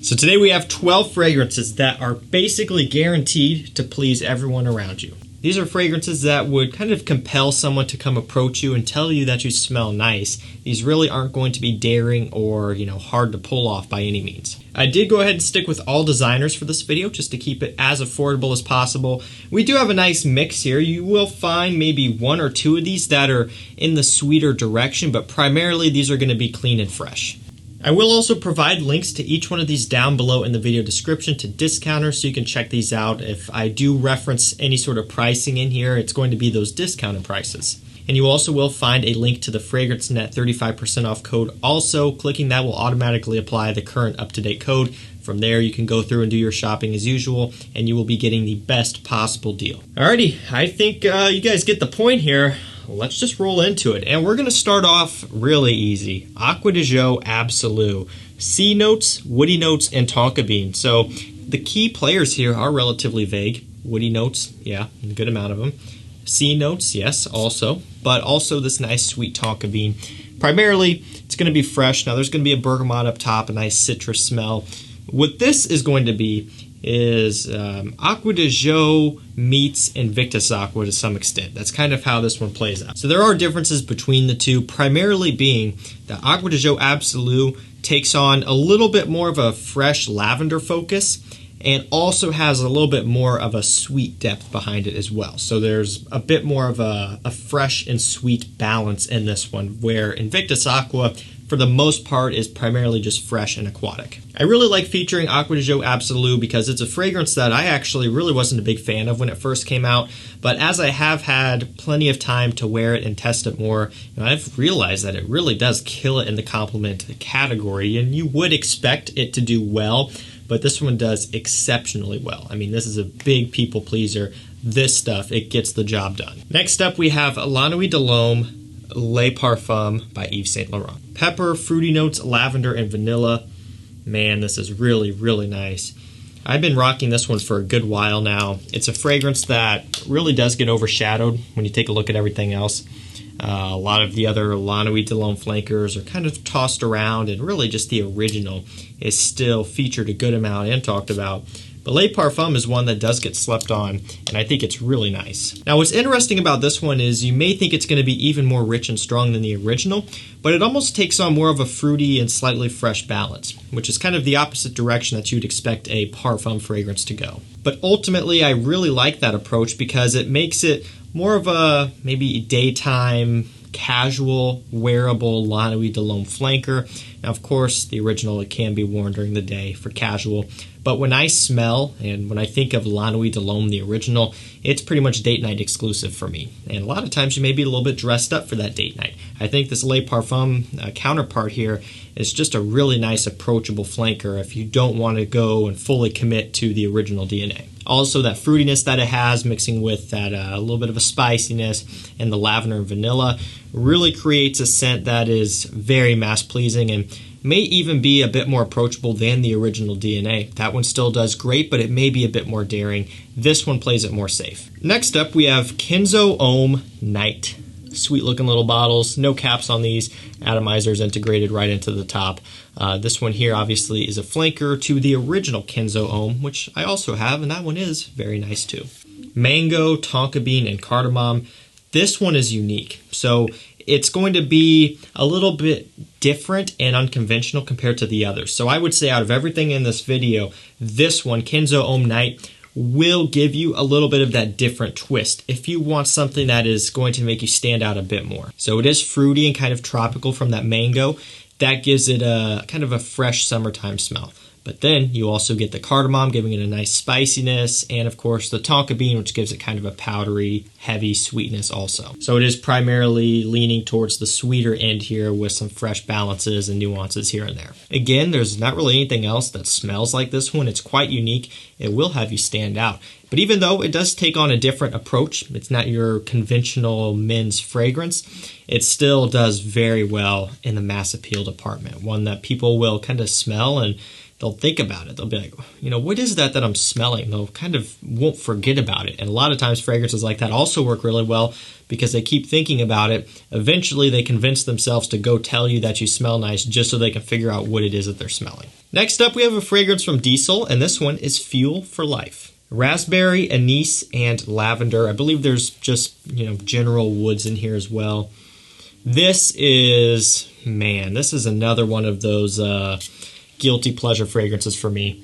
So today we have 12 fragrances that are basically guaranteed to please everyone around you. These are fragrances that would kind of compel someone to come approach you and tell you that you smell nice. These really aren't going to be daring or, hard to pull off by any means. I did go ahead and stick with all designers for this video just to keep it as affordable as possible. We do have a nice mix here. You will find maybe one or two of these that are in the sweeter direction, but primarily these are going to be clean and fresh. I will also provide links to each one of these down below in the video description to discounters, so you can check these out. If I do reference any sort of pricing in here, it's going to be those discounted prices. And you also will find a link to the FragranceNet 35% off code. Also, clicking that will automatically apply the current up-to-date code. From there, you can go through and do your shopping as usual, and you will be getting the best possible deal. Alrighty, I think you guys get the point here. Let's just roll into it. And we're going to start off really easy. ADG Absolu. C notes, woody notes, and tonka bean. So the key players here are relatively vague. Woody notes, yeah, a good amount of them. C notes, yes, also. But also this nice sweet tonka bean. Primarily, it's going to be fresh. Now there's going to be a bergamot up top, a nice citrus smell. What this is going to be is ADG meets Invictus Aqua to some extent. That's kind of how this one plays out. So there are differences between the two, primarily being that ADG Absolu takes on a little bit more of a fresh lavender focus and also has a little bit more of a sweet depth behind it as well. So there's a bit more of a fresh and sweet balance in this one, where Invictus Aqua, for the most part, is primarily just fresh and aquatic. I really like featuring ADG Absolu because it's a fragrance that I actually really wasn't a big fan of when it first came out, but as I have had plenty of time to wear it and test it more, I've realized that it really does kill it in the compliment category, and you would expect it to do well, but this one does exceptionally well. I mean, this is a big people pleaser. This stuff, it gets the job done. Next up, we have La Nuit de l'Homme Le Parfum by Yves Saint Laurent. Pepper, fruity notes, lavender, and vanilla. Man, this is really, really nice. I've been rocking this one for a good while now. It's a fragrance that really does get overshadowed when you take a look at everything else. A lot of the other La Nuit de l'Homme flankers are kind of tossed around, and really just the original is still featured a good amount and talked about. But Le Parfum is one that does get slept on, and I think it's really nice. Now, what's interesting about this one is you may think it's going to be even more rich and strong than the original, but it almost takes on more of a fruity and slightly fresh balance, which is kind of the opposite direction that you'd expect a parfum fragrance to go. But ultimately, I really like that approach because it makes it more of a maybe daytime, casual, wearable La Nuit de l'Homme flanker. Now, of course, the original, it can be worn during the day for casual. But when I smell and when I think of La Nuit de l'Homme, the original, it's pretty much date night exclusive for me. And a lot of times you may be a little bit dressed up for that date night. I think this Le Parfum counterpart here is just a really nice approachable flanker if you don't want to go and fully commit to the original DNA. Also, that fruitiness that it has mixing with that a little bit of a spiciness and the lavender and vanilla really creates a scent that is very mass pleasing and may even be a bit more approachable than the original DNA. That one still does great, but it may be a bit more daring. This one plays it more safe. Next up, we have Kenzo Homme Night. Sweet looking little bottles, no caps on these, atomizers integrated right into the top. This one here obviously is a flanker to the original Kenzo Homme, which I also have, and that one is very nice too. Mango, tonka bean, and cardamom. This one is unique. So it's going to be a little bit different and unconventional compared to the others. So I would say out of everything in this video, this one, Kenzo Homme Night, will give you a little bit of that different twist if you want something that is going to make you stand out a bit more. So it is fruity and kind of tropical from that mango. That gives it a kind of a fresh summertime smell. But then you also get the cardamom, giving it a nice spiciness, and of course the tonka bean, which gives it kind of a powdery, heavy sweetness also. So it is primarily leaning towards the sweeter end here with some fresh balances and nuances here and there. Again, there's not really anything else that smells like this one. It's quite unique. It will have you stand out. But even though it does take on a different approach, it's not your conventional men's fragrance, it still does very well in the mass appeal department. One that people will kind of smell and they'll think about it. They'll be like, you know, what is that I'm smelling? They'll kind of won't forget about it. And a lot of times fragrances like that also work really well because they keep thinking about it. Eventually they convince themselves to go tell you that you smell nice just so they can figure out what it is that they're smelling. Next up, we have a fragrance from Diesel, and this one is Fuel for Life. Raspberry, anise, and lavender. I believe there's just, you know, general woods in here as well. This is, man, this is another one of those guilty pleasure fragrances for me.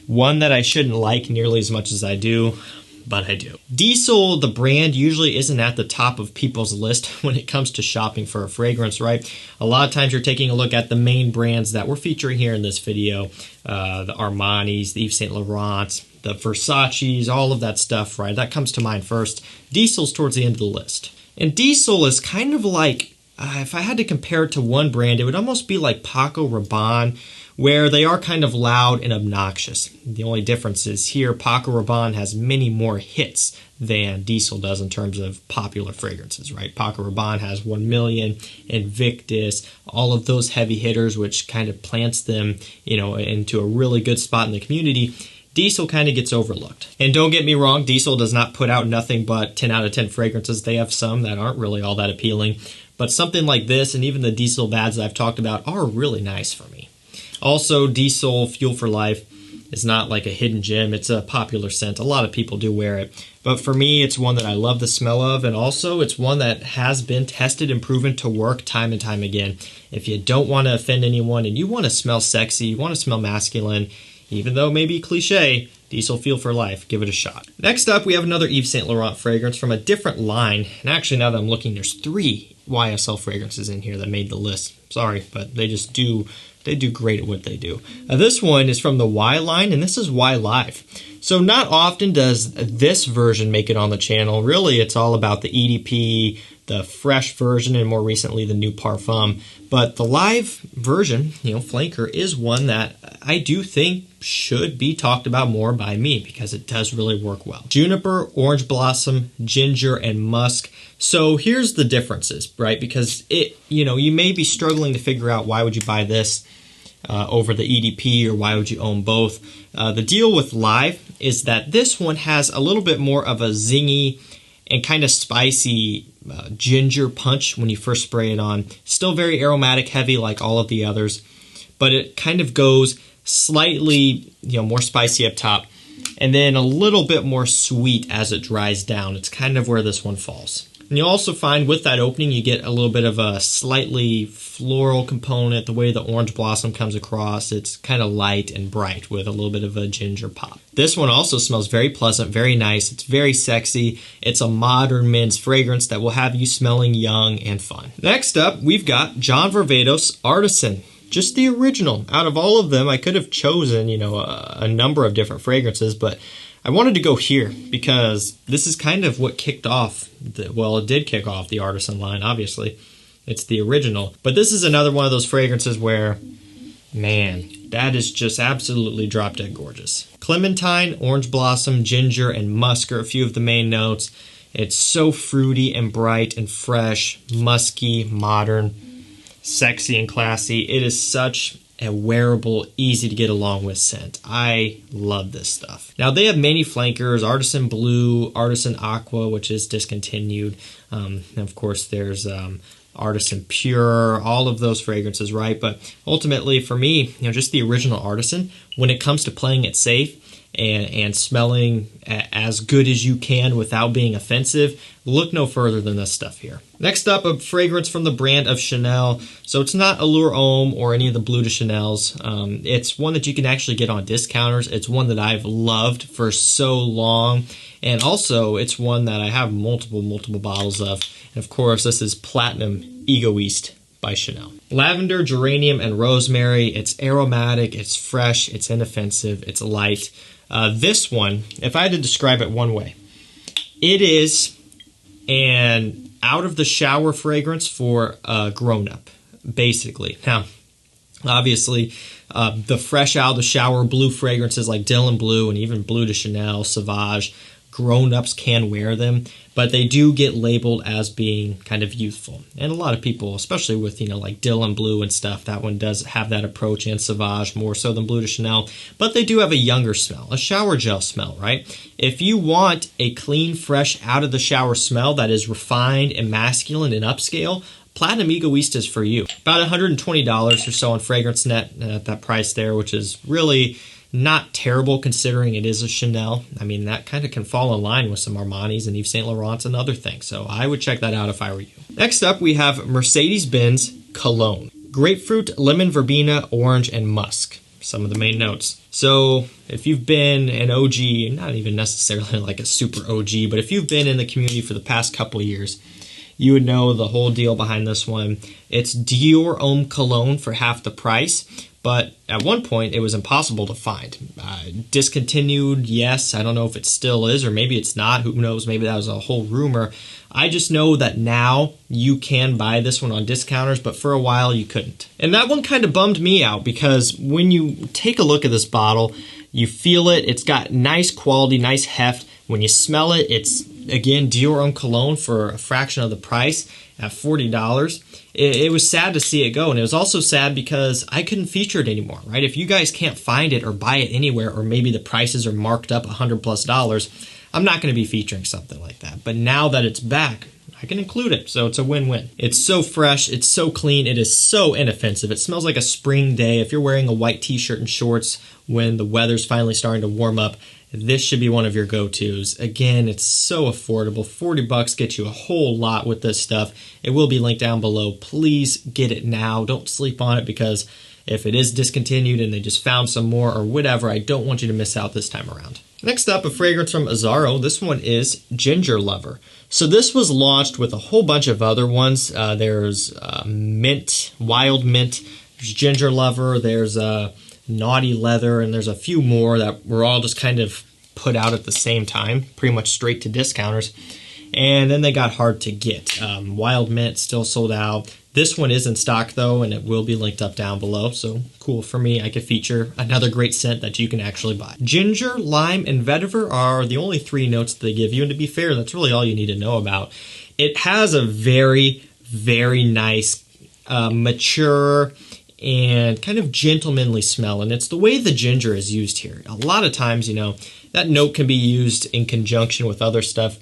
One that I shouldn't like nearly as much as I do, but I do. Diesel, the brand, usually isn't at the top of people's list when it comes to shopping for a fragrance, right? A lot of times you're taking a look at the main brands that we're featuring here in this video, the Armanis, the Yves Saint Laurents, the Versace's, all of that stuff, right? That comes to mind first. Diesel's towards the end of the list. And Diesel is kind of like, if I had to compare it to one brand, it would almost be like Paco Rabanne, where they are kind of loud and obnoxious. The only difference is here, Paco Rabanne has many more hits than Diesel does in terms of popular fragrances, right? Paco Rabanne has 1 Million, Invictus, all of those heavy hitters, which kind of plants them, you know, into a really good spot in the community. Diesel kind of gets overlooked. And don't get me wrong, Diesel does not put out nothing but 10 out of 10 fragrances. They have some that aren't really all that appealing. But something like this, and even the Diesel bads that I've talked about, are really nice for me. Also, Diesel Fuel for Life is not like a hidden gem. It's a popular scent. A lot of people do wear it. But for me, it's one that I love the smell of, and also it's one that has been tested and proven to work time and time again. If you don't want to offend anyone and you want to smell sexy, you want to smell masculine, even though maybe cliche, Diesel Fuel for Life, give it a shot. Next up, we have another Yves Saint Laurent fragrance from a different line. And actually, now that I'm looking, there's 3 YSL fragrances in here that made the list. Sorry, but they do great at what they do. This one is from the Y line, and this is Y Live. So not often does this version make it on the channel. Really, it's all about the EDP, the fresh version, and more recently the new Parfum. But the live version, you know, flanker, is one that I do think should be talked about more by me because it does really work well. Juniper, orange blossom, ginger, and musk. So here's the differences, right? Because you know, you may be struggling to figure out why would you buy this over the EDP, or why would you own both. The deal with live is that this one has a little bit more of a zingy and kind of spicy ginger punch when you first spray it on. Still very aromatic heavy like all of the others, but it kind of goes slightly, you know, more spicy up top and then a little bit more sweet as it dries down. It's kind of where this one falls. And you'll also find with that opening you get a little bit of a slightly floral component. The way the orange blossom comes across, it's kind of light and bright with a little bit of a ginger pop. This one also smells very pleasant, very nice. It's very sexy. It's a modern men's fragrance that will have you smelling young and fun. Next up, we've got John Varvatos Artisan. Just the original. Out of all of them, I could have chosen, you know, a number of different fragrances, but I wanted to go here because this is kind of what kicked off, it did kick off the Artisan line, obviously. It's the original. But this is another one of those fragrances where, man, that is just absolutely drop dead gorgeous. Clementine, orange blossom, ginger, and musk are a few of the main notes. It's so fruity and bright and fresh, musky, modern, sexy and classy. It is such a wearable, easy to get along with scent. I love this stuff. Now they have many flankers, Artisan Blue, Artisan Aqua, which is discontinued. And of course there's Artisan Pure, all of those fragrances, right? But ultimately for me, you know, just the original Artisan, when it comes to playing it safe and smelling as good as you can without being offensive, look no further than this stuff here. Next up, a fragrance from the brand of Chanel. So it's not Allure Homme or any of the Bleu de Chanel's. It's one that you can actually get on discounters. It's one that I've loved for so long. And also, it's one that I have multiple bottles of. And of course, this is Platinum Egoiste by Chanel. Lavender, geranium, and rosemary. It's aromatic, it's fresh, it's inoffensive, it's light. This one, if I had to describe it one way, it is an out-of-the-shower fragrance for a grown-up, basically. Now, obviously, the fresh out-of-the-shower blue fragrances like Dylan Blue and even Bleu de Chanel, Sauvage, grown-ups can wear them, but they do get labeled as being kind of youthful. And a lot of people, especially with, like Dylan Blue and stuff, that one does have that approach, and Sauvage more so than Bleu de Chanel, but they do have a younger smell, a shower gel smell, right? If you want a clean, fresh, out of the shower smell that is refined and masculine and upscale, Platinum Egoiste is for you. About $120 or so on FragranceNet at that price there, which is really not terrible considering it is a Chanel. I mean, that kind of can fall in line with some Armani's and Yves Saint Laurent's and other things, so I would check that out if I were you. Next up, we have Mercedes-Benz Cologne. Grapefruit, lemon verbena, orange, and musk. Some of the main notes. So if you've been an OG, not even necessarily like a super OG, but if you've been in the community for the past couple of years, you would know the whole deal behind this one. It's Dior Homme Cologne for half the price, but at one point it was impossible to find. Discontinued, yes. I don't know if it still is, or maybe it's not. Who knows? Maybe that was a whole rumor. I just know that now you can buy this one on discounters, but for a while you couldn't. And that one kind of bummed me out because when you take a look at this bottle, you feel it. It's got nice quality, nice heft. When you smell it, it's, again, Dior Homme Cologne for a fraction of the price at $40. It was sad to see it go, and it was also sad because I couldn't feature it anymore, right? If you guys can't find it or buy it anywhere, or maybe the prices are marked up $100+, I'm not going to be featuring something like that. But now that it's back, I can include it, so it's a win-win. It's so fresh, it's so clean, it is so inoffensive. It smells like a spring day. If you're wearing a white t-shirt and shorts when the weather's finally starting to warm up, this should be one of your go-tos. Again, it's so affordable. $40 gets you a whole lot with this stuff. It will be linked down below. Please get it now. Don't sleep on it, because if it is discontinued and they just found some more or whatever, I don't want you to miss out this time around. Next up, a fragrance from Azzaro. This one is Ginger Lover. So this was launched with a whole bunch of other ones. There's mint, wild mint, there's Ginger Lover, there's Naughty Leather, and there's a few more that were all just kind of put out at the same time, pretty much straight to discounters. And then they got hard to get. Wild Mint still sold out. This one is in stock though, and it will be linked up down below, so cool for me. I could feature another great scent that you can actually buy. Ginger, lime, and vetiver are the only 3 notes that they give you, and to be fair, that's really all you need to know about. It has a very, very nice, mature, and kind of gentlemanly smell, and it's the way the ginger is used here. A lot of times, that note can be used in conjunction with other stuff,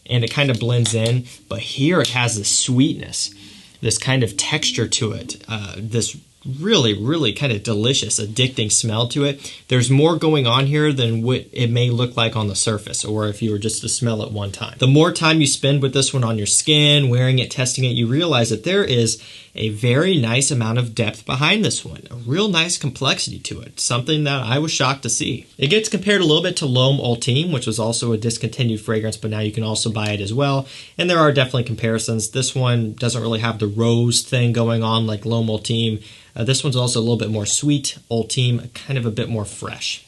and it kind of blends in, but here it has this sweetness, this kind of texture to it, this really, really kind of delicious, addicting smell to it. There's more going on here than what it may look like on the surface, or if you were just to smell it one time. The more time you spend with this one on your skin, wearing it, testing it, you realize that there is a very nice amount of depth behind this one, a real nice complexity to it, something that I was shocked to see. It gets compared a little bit to L'Homme Ultime, which was also a discontinued fragrance, but now you can also buy it as well, and there are definitely comparisons. This one doesn't really have the rose thing going on like L'Homme Ultime. This one's also a little bit more sweet, Ultime, kind of a bit more fresh.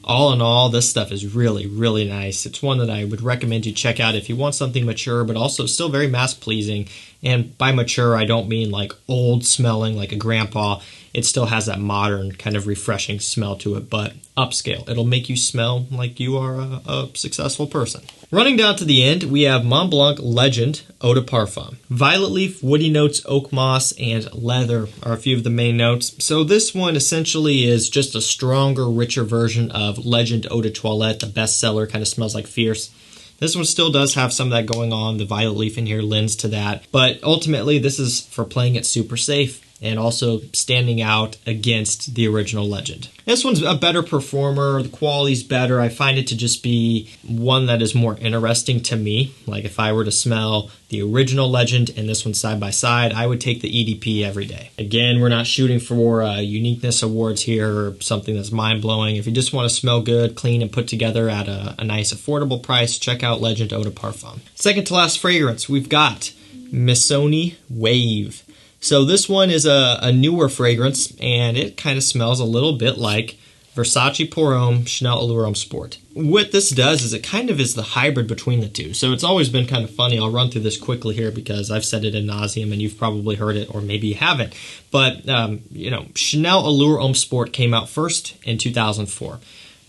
All in all, this stuff is really, really nice. It's one that I would recommend you check out if you want something mature, but also still very mass-pleasing. And by mature, I don't mean like old smelling like a grandpa. It still has that modern kind of refreshing smell to it, but upscale. It'll make you smell like you are a successful person. Running down to the end, we have Montblanc Legend Eau de Parfum. Violet leaf, woody notes, oak moss, and leather are a few of the main notes. So this one essentially is just a stronger, richer version of Legend Eau de Toilette, the bestseller, kind of smells like Fierce. This one still does have some of that going on. The violet leaf in here lends to that. But ultimately, this is for playing it super safe and also standing out against the original Legend. This one's a better performer. The quality's better. I find it to just be one that is more interesting to me. Like if I were to smell the original Legend and this one side by side, I would take the EDP every day. Again, we're not shooting for uniqueness awards here or something that's mind-blowing. If you just want to smell good, clean, and put together at a nice affordable price, check out Legend Eau de Parfum. Second to last fragrance, we've got Missoni Wave. So this one is a newer fragrance, and it kind of smells a little bit like Versace Pour Homme Chanel Allure Homme Sport. What this does is it kind of is the hybrid between the two. So it's always been kind of funny. I'll run through this quickly here because I've said it ad nauseum and you've probably heard it or maybe you haven't. But, Chanel Allure Homme Sport came out first in 2004.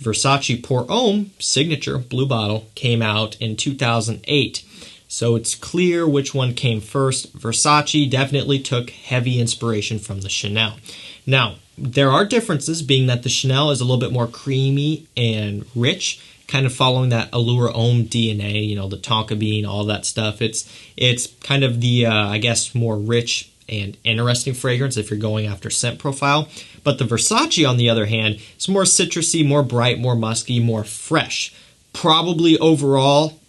Versace Pour Homme Signature Blue Bottle came out in 2008. So it's clear which one came first. Versace definitely took heavy inspiration from the Chanel. Now, there are differences, being that the Chanel is a little bit more creamy and rich, kind of following that Allure Homme DNA, you know, the tonka bean, all that stuff. It's kind of the, I guess, more rich and interesting fragrance if you're going after scent profile. But the Versace, on the other hand, is more citrusy, more bright, more musky, more fresh. Probably overall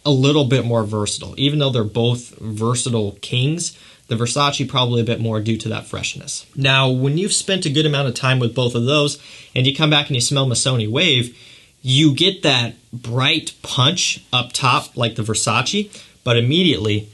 a little bit more versatile. Even though they're both versatile kings, the Versace probably a bit more due to that freshness. Now, when you've spent a good amount of time with both of those, and you come back and you smell Missoni Wave, you get that bright punch up top like the Versace, but immediately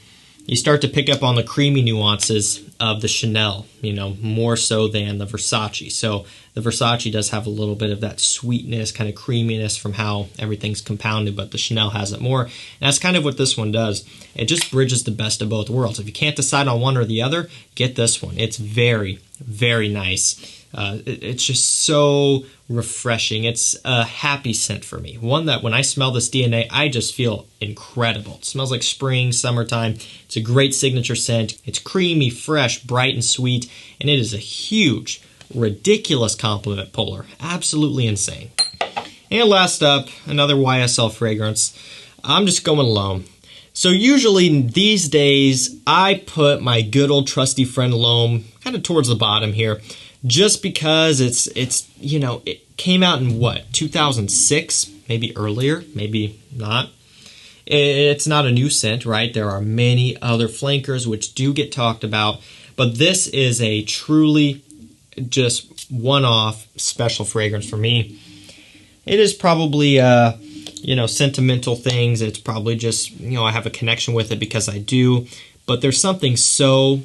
you start to pick up on the creamy nuances of the Chanel, you know, more so than the Versace. So the Versace does have a little bit of that sweetness, kind of creaminess from how everything's compounded, but the Chanel has it more. And that's kind of what this one does. It just bridges the best of both worlds. If you can't decide on one or the other, get this one. It's very, very nice. It's just so refreshing. It's a happy scent for me. One that when I smell this DNA, I just feel incredible. It smells like spring, summertime. It's a great signature scent. It's creamy, fresh, bright, and sweet. And it is a huge, ridiculous compliment puller. Absolutely insane. And last up, another YSL fragrance. I'm just going L'Homme. So usually these days, I put my good old trusty friend L'Homme kind of towards the bottom here. Just because it's you know, it came out in what, 2006, maybe earlier, maybe not. It's not a new scent, right? There are many other flankers which do get talked about, but this is a truly just one-off special fragrance for me. It is probably you know, sentimental things. It's probably just, you know, I have a connection with it because I do, but there's something so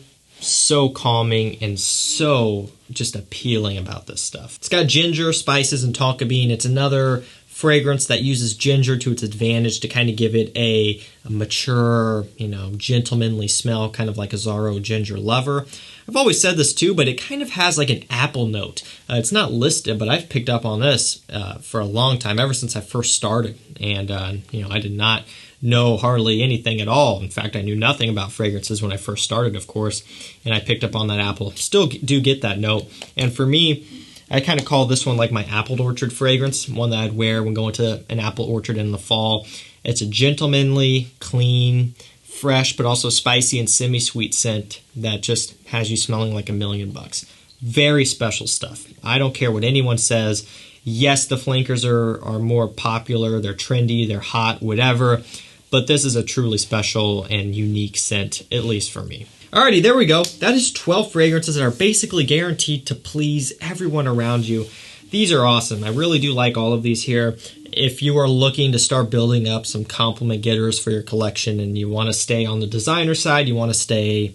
calming and so just appealing about this stuff. It's got ginger, spices, and tonka bean. It's another fragrance that uses ginger to its advantage to kind of give it a mature, you know, gentlemanly smell, kind of like Azzaro Ginger Lover. I've always said this too, but it kind of has like an apple note. It's not listed, but I've picked up on this for a long time, ever since I first started. And, you know, I did not know hardly anything at all. In fact, I knew nothing about fragrances when I first started, of course, and I picked up on that apple. Still do get that note. And for me, I kind of call this one like my apple orchard fragrance, one that I'd wear when going to an apple orchard in the fall. It's a gentlemanly, clean, fresh, but also spicy and semi-sweet scent that just has you smelling like $1,000,000. Very special stuff. I don't care what anyone says. Yes, the flankers are more popular, they're trendy, they're hot, whatever, but this is a truly special and unique scent, at least for me. Alrighty, there we go. That is 12 fragrances that are basically guaranteed to please everyone around you. These are awesome. I really do like all of these here. If you are looking to start building up some compliment getters for your collection and you want to stay on the designer side, you want to stay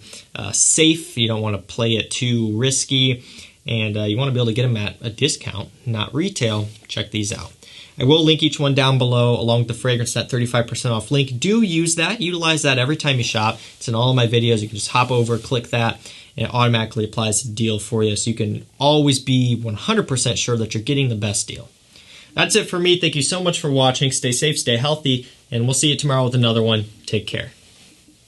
safe, you don't want to play it too risky, and you want to be able to get them at a discount, not retail, check these out. I will link each one down below along with the fragrance, that 35% off link. Do use that. Utilize that every time you shop. It's in all of my videos. You can just hop over, click that, and it automatically applies the deal for you, so you can always be 100% sure that you're getting the best deal. That's it for me. Thank you so much for watching. Stay safe, stay healthy, and we'll see you tomorrow with another one. Take care.